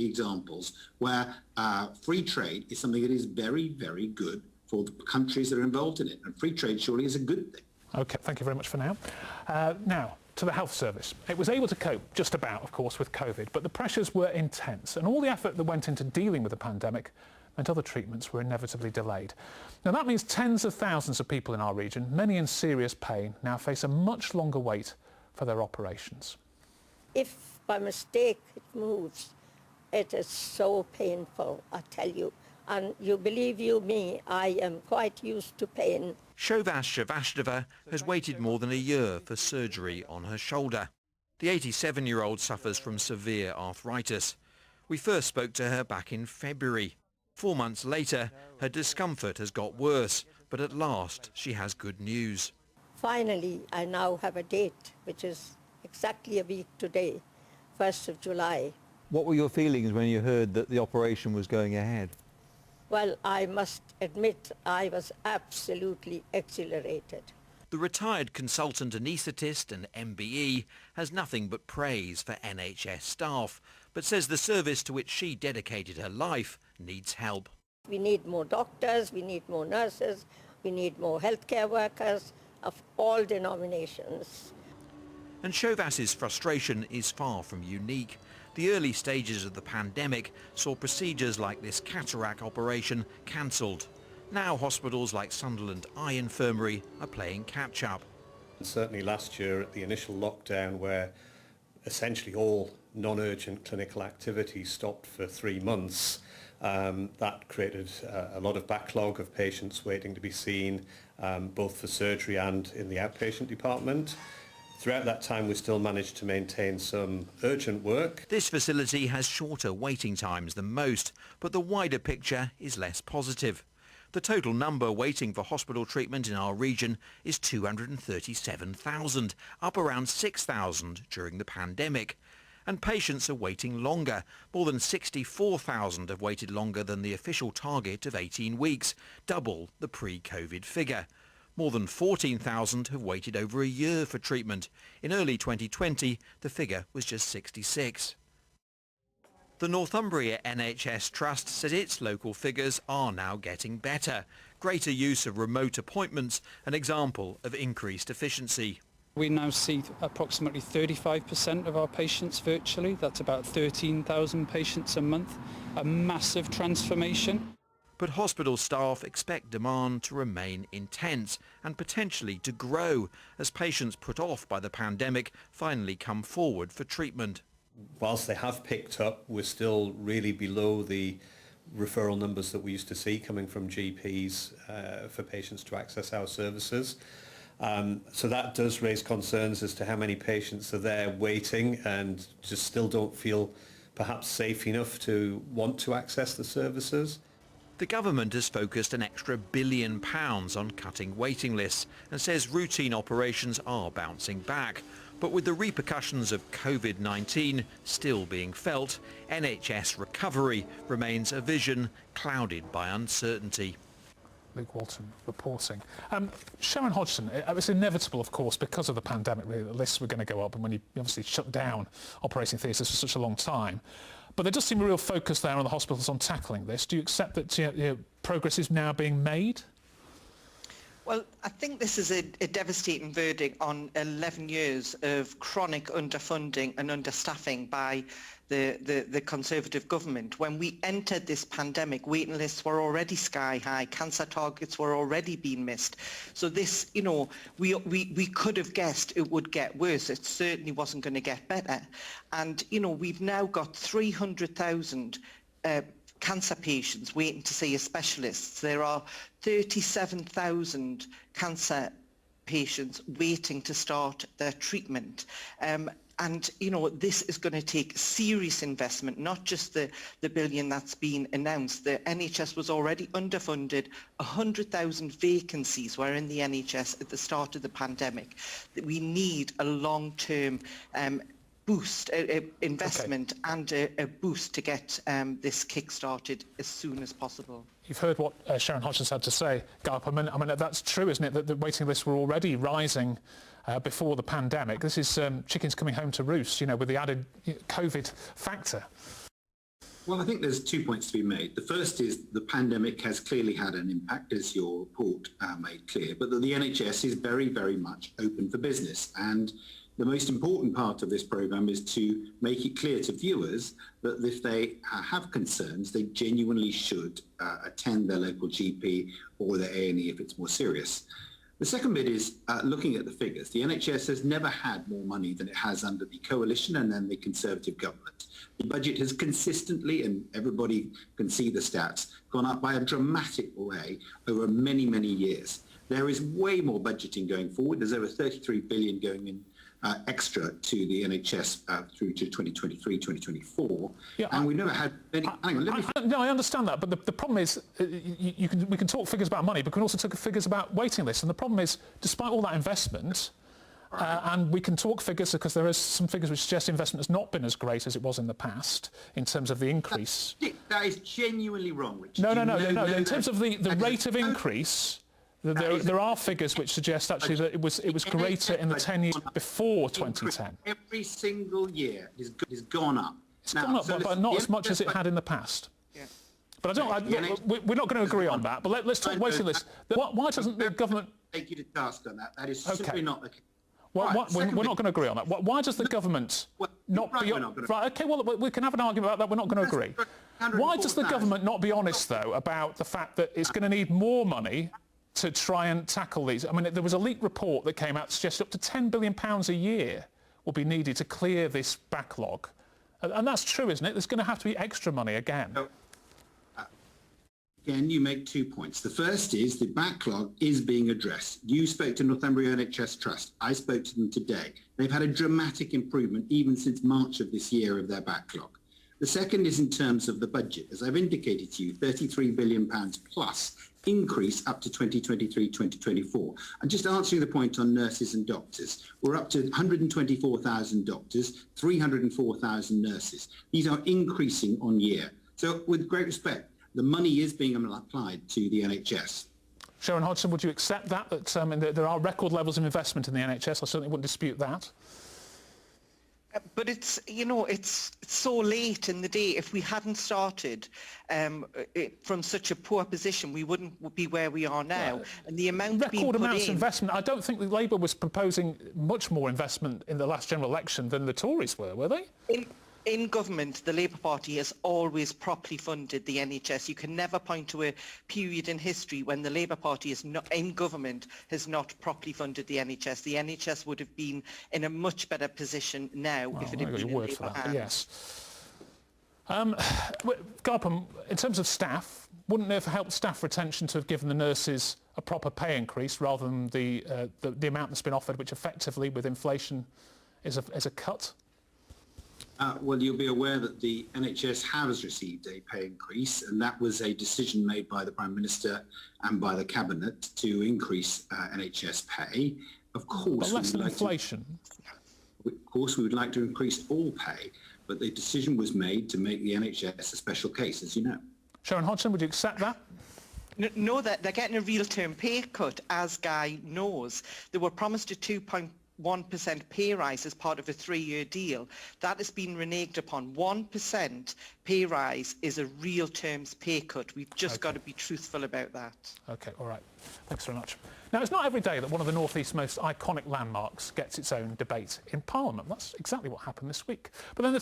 examples where free trade is something that is very, very good for the countries that are involved in it. And free trade surely is a good thing. OK, thank you very much for now. Now, to the health service. It was able to cope, just about, of course, with COVID, but the pressures were intense, and all the effort that went into dealing with the pandemic meant other treatments were inevitably delayed. Now, that means tens of thousands of people in our region, many in serious pain, now face a much longer wait for their operations. If by mistake it moves, it is so painful, I tell you. And you believe you me, I am quite used to pain. Shobhas Shrivastava has waited more than a year for surgery on her shoulder. The 87-year-old suffers from severe arthritis. We first spoke to her back in February. 4 months later, her discomfort has got worse, but at last she has good news. Finally, I now have a date, which is exactly a week today, 1st of July. What were your feelings when you heard that the operation was going ahead? Well, I must admit I was absolutely exhilarated. The retired consultant anaesthetist and MBE has nothing but praise for NHS staff, but says the service to which she dedicated her life needs help. We need more doctors, we need more nurses, we need more healthcare workers of all denominations. And Shobhas's frustration is far from unique. The early stages of the pandemic saw procedures like this cataract operation cancelled. Now hospitals like Sunderland Eye Infirmary are playing catch-up. Certainly last year at the initial lockdown, where essentially all non-urgent clinical activity stopped for 3 months, that created a lot of backlog of patients waiting to be seen, both for surgery and in the outpatient department. Throughout that time, we still managed to maintain some urgent work. This facility has shorter waiting times than most, but the wider picture is less positive. The total number waiting for hospital treatment in our region is 237,000, up around 6,000 during the pandemic. And patients are waiting longer. More than 64,000 have waited longer than the official target of 18 weeks, double the pre-COVID figure. More than 14,000 have waited over a year for treatment. In early 2020, the figure was just 66. The Northumbria NHS Trust says its local figures are now getting better. Greater use of remote appointments, an example of increased efficiency. We now see approximately 35% of our patients virtually. That's about 13,000 patients a month. A massive transformation. But hospital staff expect demand to remain intense and potentially to grow as patients put off by the pandemic finally come forward for treatment. Whilst they have picked up, we're still really below the referral numbers that we used to see coming from GPs for patients to access our services. So that does raise concerns as to how many patients are there waiting and just still don't feel perhaps safe enough to want to access the services. The government has focused an extra £1 billion on cutting waiting lists and says routine operations are bouncing back. But with the repercussions of COVID-19 still being felt, NHS recovery remains a vision clouded by uncertainty. Luke Walton reporting. Sharon Hodgson, it was inevitable, of course, because of the pandemic, the lists were going to go up, and when you obviously shut down operating theatres for such a long time. But there does seem a real focus there on the hospitals on tackling this. Do you accept that progress is now being made? Well, I think this is a devastating verdict on 11 years of chronic underfunding and understaffing by the Conservative government. When we entered this pandemic, waiting lists were already sky high, cancer targets were already being missed. So this, we could have guessed it would get worse. It certainly wasn't going to get better. And, we've now got 300,000 cancer patients waiting to see a specialist. There are 37,000 cancer patients waiting to start their treatment. And, this is going to take serious investment, not just the billion that's been announced. The NHS was already underfunded. 100,000 vacancies were in the NHS at the start of the pandemic. We need a long-term boost, investment, okay, and a boost to get this kick-started as soon as possible. You've heard what Sharon Hodgson's had to say, Guy Opperman. I mean, that's true, isn't it, that the waiting lists were already rising before the pandemic. This is chickens coming home to roost, with the added COVID factor. Well, I think there's 2 points to be made. The first is the pandemic has clearly had an impact, as your report made clear, but that the NHS is very, very much open for business. And the most important part of this programme is to make it clear to viewers that if they have concerns, they genuinely should attend their local GP or their A&E if it's more serious. The second bit is looking at the figures. The NHS has never had more money than it has under the Coalition and then the Conservative government. The budget has consistently, and everybody can see the stats, gone up by a dramatic way over many, many years. There is way more budgeting going forward. There's over 33 billion going in extra to the NHS through to 2023, 2024. Yeah, and we've never had any... Hang on, No, I understand that, but the problem is we can talk figures about money, but we can also talk figures about waiting lists. And the problem is, despite all that investment, and we can talk figures because there are some figures which suggest investment has not been as great as it was in the past in terms of the increase. That is genuinely wrong, Richard. No. In terms of the rate of increase... There are figures which suggest actually that it was greater in the 10 years before 2010. Every single year has gone up. It's gone up, but not as much as it had in the past. Yeah. But we're not going to agree on that. But let's talk waiting lists. Why doesn't the government take you to task on that? That is simply not the case. We're not going to agree on that. Why does the government not be... Right, OK, well, we can have an argument about that. We're not going to agree. Why does the government not be honest, though, about the fact that it's going to need more money to try and tackle these? I mean, there was a leaked report that came out that suggested up to £10 billion a year will be needed to clear this backlog. And that's true, isn't it? There's going to have to be extra money again. Again, you make 2 points. The first is the backlog is being addressed. You spoke to Northumbria NHS Trust. I spoke to them today. They've had a dramatic improvement even since March of this year of their backlog. The second is in terms of the budget. As I've indicated to you, £33 billion plus increase up to 2023-2024. And just answering the point on nurses and doctors, we're up to 124,000 doctors, 304,000 nurses. These are increasing on year. So with great respect, the money is being applied to the NHS. Sharon Hodgson, would you accept that there are record levels of investment in the NHS? I certainly wouldn't dispute that. But it's so late in the day. If we hadn't started from such a poor position, we wouldn't be where we are now. Yeah. And the amount record amounts of investment. I don't think the Labour was proposing much more investment in the last general election than the Tories were they? In government, the Labour Party has always properly funded the NHS. You can never point to a period in history when the Labour Party is not in government has not properly funded the NHS. The NHS would have been in a much better position now if it had been in Labour hands. Yes. Guy Opperman, in terms of staff, wouldn't it have helped staff retention to have given the nurses a proper pay increase rather than the amount that's been offered, which effectively, with inflation, is a cut? Well, you'll be aware that the NHS has received a pay increase, and that was a decision made by the Prime Minister and by the Cabinet to increase NHS pay. Of course, but less than inflation. Of course, we would like to increase all pay, but the decision was made to make the NHS a special case, as you know. Sharon Hodgson, would you accept that? No, that they're getting a real-term pay cut, as Guy knows. They were promised a 2.1% pay rise as part of a 3-year deal. That has been reneged upon. 1% pay rise is a real terms pay cut. We've just got to be truthful about that. OK, all right. Thanks very much. Now, it's not every day that one of the North East's most iconic landmarks gets its own debate in Parliament. That's exactly what happened this week. But then